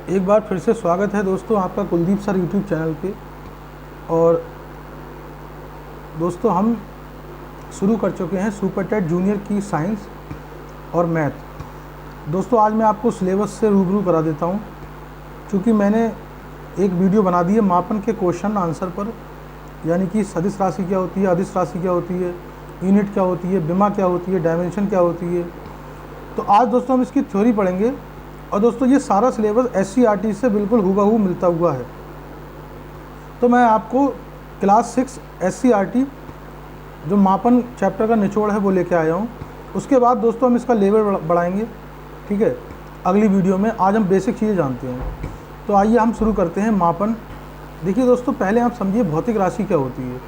एक बार फिर से स्वागत है दोस्तों आपका कुलदीप सर यूट्यूब चैनल पे। और दोस्तों हम शुरू कर चुके हैं सुपर टेट जूनियर की साइंस और मैथ। दोस्तों आज मैं आपको सिलेबस से रूबरू करा देता हूँ, क्योंकि मैंने एक वीडियो बना दी है मापन के क्वेश्चन आंसर पर, यानी कि सदिश राशि क्या होती है, अदिश राशि क्या होती है, यूनिट क्या होती है, विमा क्या होती है, डायमेंशन क्या होती है। तो आज दोस्तों हम इसकी थ्योरी पढ़ेंगे। और दोस्तों ये सारा सिलेबस SCERT से बिल्कुल हूबहू मिलता हुआ है। तो मैं आपको क्लास 6 SCERT जो मापन चैप्टर का निचोड़ है वो लेके आया हूँ। उसके बाद दोस्तों हम इसका लेवल बढ़ाएंगे, ठीक है, अगली वीडियो में। आज हम बेसिक चीज़ें जानते हैं। तो आइए हम शुरू करते हैं मापन। देखिए दोस्तों, पहले आप समझिए भौतिक राशि क्या होती है।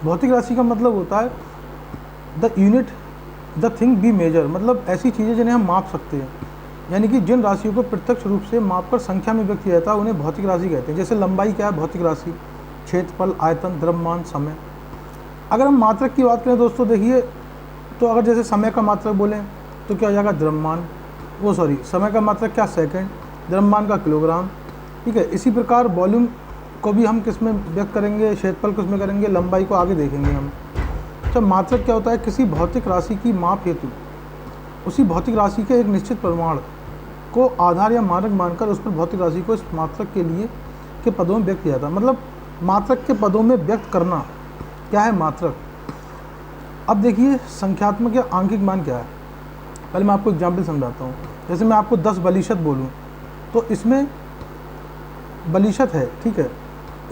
भौतिक राशि का मतलब होता है the unit the thing be measure, मतलब ऐसी चीज़ें जिन्हें हम माप सकते हैं, यानी कि जिन राशियों को प्रत्यक्ष रूप से मापकर संख्या में व्यक्त किया जाता है उन्हें भौतिक राशि कहते हैं। जैसे लंबाई क्या है, भौतिक राशि, क्षेत्रफल, आयतन, द्रव्यमान, समय। अगर हम मात्रक की बात करें दोस्तों, देखिए तो अगर जैसे समय का मात्रक बोलें तो क्या हो जाएगा, द्रव्यमान। समय का मात्रक क्या, सेकंड, द्रव्यमान का किलोग्राम, ठीक है। इसी प्रकार वॉल्यूम को भी हम किस में व्यक्त करेंगे, क्षेत्रफल किस में करेंगे, लंबाई को आगे देखेंगे हम। अच्छा, मात्रक क्या होता है, किसी भौतिक राशि की माप हेतु उसी भौतिक राशि के एक निश्चित परिमाण को आधार या मानक मानकर उस पर भौतिक राशि को इस मात्रक के लिए के पदों में व्यक्त किया जाता है। मतलब मात्रक के पदों में व्यक्त करना क्या है मात्रक। अब देखिए संख्यात्मक या आंकिक मान क्या है। पहले मैं आपको एग्जाम्पल समझाता हूँ। जैसे मैं आपको 10 बलिशत बोलूँ तो इसमें बलिशत है, ठीक है।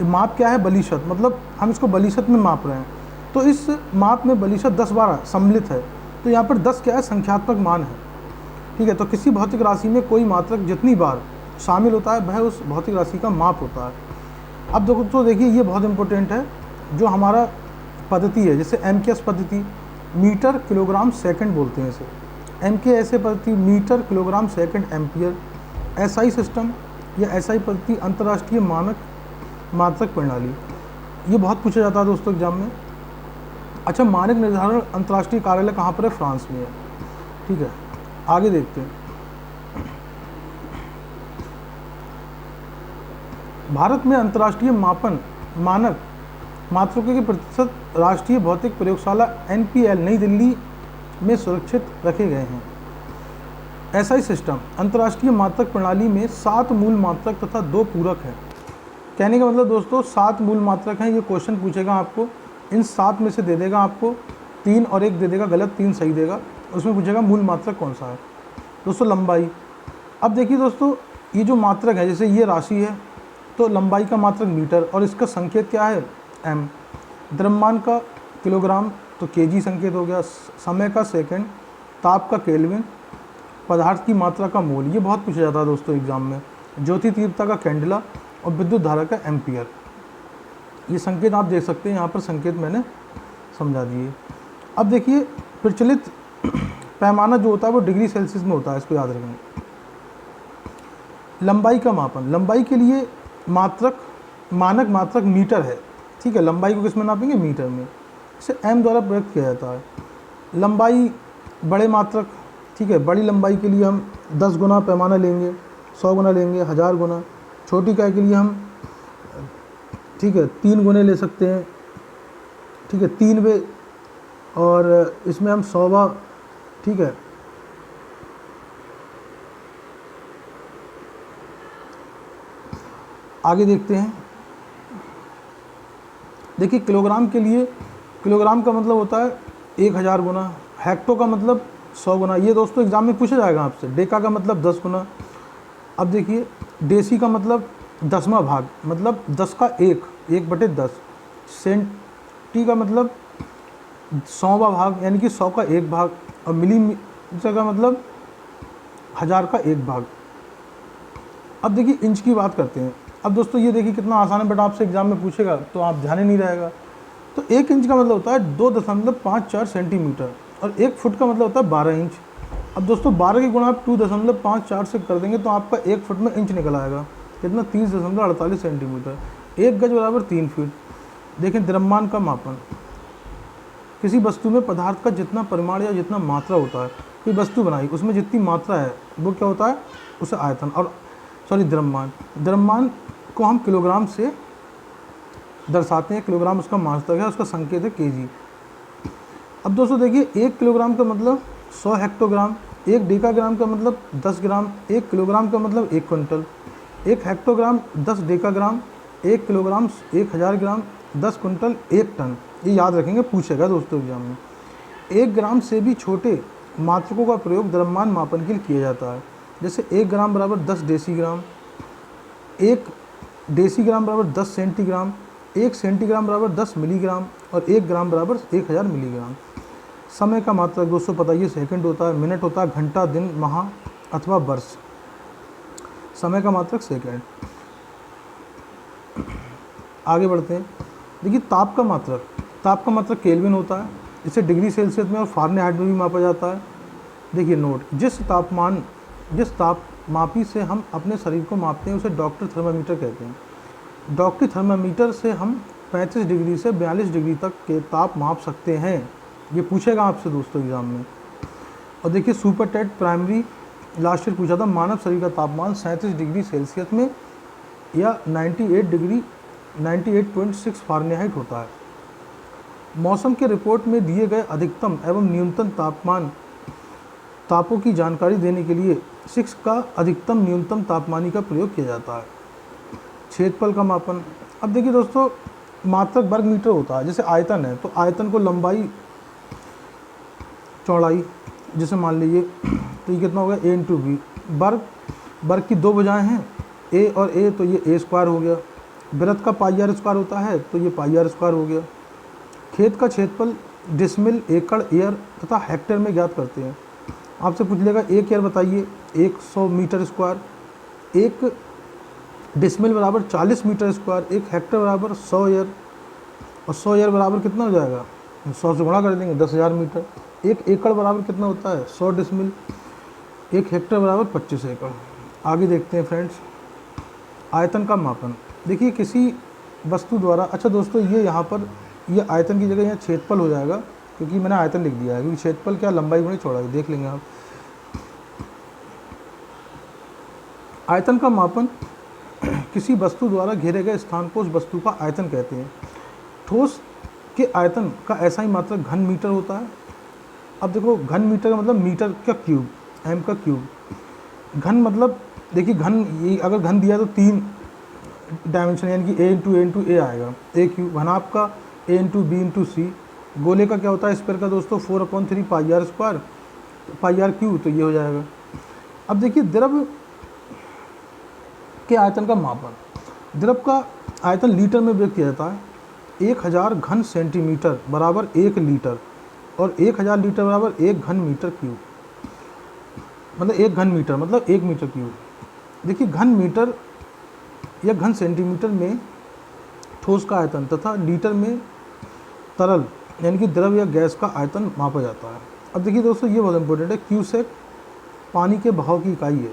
माप क्या है, बलिशत, मतलब हम इसको बलिशत में माप रहे हैं। तो इस माप में बलिशत 10 बार सम्मिलित है, तो यहाँ पर 10 क्या है, संख्यात्मक मान है, ठीक है। तो किसी भौतिक राशि में कोई मात्रक जितनी बार शामिल होता है वह उस भौतिक राशि का माप होता है। अब दोस्तों देखिए ये बहुत इंपॉर्टेंट है, जो हमारा पद्धति है, जैसे MKS पद्धति, मीटर किलोग्राम सेकंड बोलते हैं इसे। MKS पद्धति metre kilogram second ampere. SI system या SI पद्धति अंतर्राष्ट्रीय मानक मात्रक प्रणाली, ये बहुत पूछा जाता है दोस्तों एग्जाम में। अच्छा, मानक निर्धारण अंतर्राष्ट्रीय कार्यालय कहाँ पर है, फ्रांस में है, ठीक है। आगे देखते हैं। भारत में अंतर्राष्ट्रीय मापन मानक मात्रकों के प्रतिशत राष्ट्रीय भौतिक प्रयोगशाला NPL नई दिल्ली में सुरक्षित रखे गए हैं। SI सिस्टम अंतर्राष्ट्रीय मात्रक प्रणाली में 7 मूल मात्रक तथा 2 पूरक हैं। कहने का मतलब दोस्तों 7 मूल मात्रक हैं। ये क्वेश्चन पूछेगा आपको, इन 7 में से दे देगा आपको 3 और 1 दे देगा गलत, 3 सही देगा। उसमें पूछेगा मूल मात्रक कौन सा है। दोस्तों लंबाई, अब देखिए दोस्तों ये जो मात्रक है, जैसे ये राशि है तो लंबाई का मात्रक मीटर और इसका संकेत क्या है, m। द्रव्यमान का किलोग्राम तो kg संकेत हो गया। समय का सेकंड, ताप का केल्विन, पदार्थ की मात्रा का मोल, ये बहुत पूछा जाता है दोस्तों एग्जाम में। ज्योति तीव्रता का कैंडला और विद्युत धारा का एम्पियर। ये संकेत आप देख सकते हैं, यहाँ पर संकेत मैंने समझा दिए। अब देखिए प्रचलित पैमाना जो होता है वो डिग्री सेल्सियस में होता है, इसको याद रखें। लंबाई का मापन, लंबाई के लिए मात्रक मानक मात्रक मीटर है, ठीक है। लंबाई को किस में नापेंगे, मीटर में। इसे m द्वारा व्यक्त किया जाता है। लंबाई बड़े मात्रक, ठीक है, बड़ी लंबाई के लिए हम 10 गुना पैमाना लेंगे, 100 गुना लेंगे, 1000 गुना। छोटी इकाई के लिए हम, ठीक है, 3 गुने ले सकते हैं, ठीक है, 3 और इसमें हम 100वां, ठीक है। आगे देखते हैं। देखिए किलोग्राम के लिए, किलोग्राम का मतलब होता है 1000 गुना। हेक्टो का मतलब 100 गुना। ये दोस्तों एग्जाम में पूछा जाएगा आपसे। डेका का मतलब 10 गुना। अब देखिए डेसी का मतलब 10वां भाग, मतलब 10 का 1/10। सेंटी का मतलब 100वां भाग, यानी कि 100 का 1 भाग। और मिलीमीटर का मतलब 1000 का 1 भाग। अब देखिए इंच की बात करते हैं। अब दोस्तों ये देखिए कितना आसान है, बट आपसे एग्जाम में पूछेगा तो आप ध्यान ही नहीं रहेगा। तो 1 इंच का मतलब होता है 2.54 सेंटीमीटर और 1 फुट का मतलब होता है 12 इंच। अब दोस्तों 12 की गुणा आप 2.54 से कर देंगे तो आपका 1 फुट में इंच निकल आएगा, कितना, 30.48 सेंटीमीटर। 1 गज बराबर 3 फीट। देखें द्रव्यमान का मापन, किसी वस्तु में पदार्थ का जितना परिमाण या जितना मात्रा होता है, कोई वस्तु बनाई उसमें जितनी मात्रा है वो क्या होता है, उसे आयतन। और द्रव्यमान को हम किलोग्राम से दर्शाते हैं। किलोग्राम उसका मात्रक है, उसका संकेत है केजी। अब दोस्तों देखिए 1 किलोग्राम का मतलब 100 हेक्टोग्राम, 1 डेकाग्राम का मतलब 10 ग्राम, 1 किलोग्राम का मतलब 1 क्विंटल, 1 हेक्टोग्राम 10 डेकाग्राम, 1 किलोग्राम 1000 ग्राम, 10 क्विंटल 1 टन। ये याद रखेंगे, पूछेगा दोस्तों एग्जाम में। 1 ग्राम से भी छोटे मात्रकों का प्रयोग द्रव्यमान मापन के लिए किया जाता है। जैसे 1 ग्राम बराबर 10 डेसीग्राम, 1 डेसीग्राम बराबर 10 सेंटीग्राम, 1 सेंटीग्राम बराबर 10 मिलीग्राम और 1 ग्राम बराबर 1000 मिलीग्राम। समय का मात्रक दोस्तों पता ये सेकंड होता है, मिनट होता है, घंटा, दिन, माह अथवा वर्ष। समय का मात्रक सेकंड। आगे बढ़ते हैं। देखिए ताप का मात्रक केल्विन होता है। इसे डिग्री सेल्सियस में और फ़ारेनहाइट में भी मापा जाता है। देखिए नोट, जिस तापमापी से हम अपने शरीर को मापते हैं उसे डॉक्टर थर्मामीटर कहते हैं। डॉक्टर थर्मामीटर से हम 35 डिग्री से 42 डिग्री तक के ताप माप सकते हैं। ये पूछेगा आपसे दोस्तों एग्जाम में। और देखिए super TET primary last year पूछा था, मानव शरीर का तापमान 37 डिग्री सेल्सियस में या 98.6 फ़ारेनहाइट होता है। मौसम के रिपोर्ट में दिए गए अधिकतम एवं न्यूनतम तापों की जानकारी देने के लिए 6 का अधिकतम न्यूनतम तापमानी का प्रयोग किया जाता है। क्षेत्रफल का मापन। अब देखिए दोस्तों मात्रक वर्ग मीटर होता है। जैसे आयतन है तो आयतन को लंबाई चौड़ाई, जैसे मान लीजिए तो ये कितना होगा a इंटू बी। वर्ग की 2 भुजाएं हैं a और a, तो ये a स्क्वायर हो गया। वृत्त का पाई आर स्क्वायर होता है तो ये पाई आर स्क्वायर हो गया। खेत का क्षेत्रफल डिसमिल, एकड़, एयर तथा हेक्टेयर में ज्ञात करते हैं। आपसे पूछ लेगा 1 एयर बताइए, 100 मीटर स्क्वायर, 1 डिसमिल बराबर 40 मीटर स्क्वायर, 1 हेक्टेयर बराबर 100 एयर, और 100 एयर बराबर कितना हो जाएगा, 100 से गुणा कर देंगे 10,000 मीटर। 1 एकड़ बराबर कितना होता है 100 डिसमिल, 1 हेक्टेयर बराबर 25 एकड़। आगे देखते हैं फ्रेंड्स, आयतन का मापन। देखिए किसी वस्तु द्वारा, अच्छा दोस्तों ये यहाँ पर ये आयतन की जगह यहाँ क्षेत्रफल हो जाएगा, क्योंकि मैंने आयतन लिख दिया है, क्योंकि क्षेत्रफल क्या लंबाई गुणे चौड़ाई, देख लेंगे आप। आयतन का मापन किसी वस्तु द्वारा घेरे गए स्थान को उस वस्तु का आयतन कहते हैं। ठोस के आयतन का ऐसा ही मात्रक घन मीटर होता है। अब देखो घन मीटर का मतलब मीटर का क्यूब, एम का क्यूब। घन मतलब देखिए घन, ये अगर घन दिया तो 3 डायमेंशन यानी कि a इंटू ए आएगा, ए क्यूब। घनाभ का a into b into c. गोले का क्या होता है स्क्वायर का दोस्तों 4/3 pi r square, pi r cube, तो ये हो जाएगा। अब देखिए द्रव के आयतन का मापन। द्रव का आयतन लीटर में व्यक्त किया जाता है। 1000 घन सेंटीमीटर बराबर 1 लीटर और 1000 लीटर बराबर 1 घन मीटर क्यूब, मतलब 1 घन मीटर मतलब 1 मीटर क्यूब। देखिए घन मीटर या घन सेंटीमीटर में ठोस का आयतन तथा लीटर में तरल यानी कि द्रव या गैस का आयतन मापा जाता है। अब देखिए दोस्तों ये बहुत इंपॉर्टेंट है, क्यूसेक पानी के बहाव की इकाई है।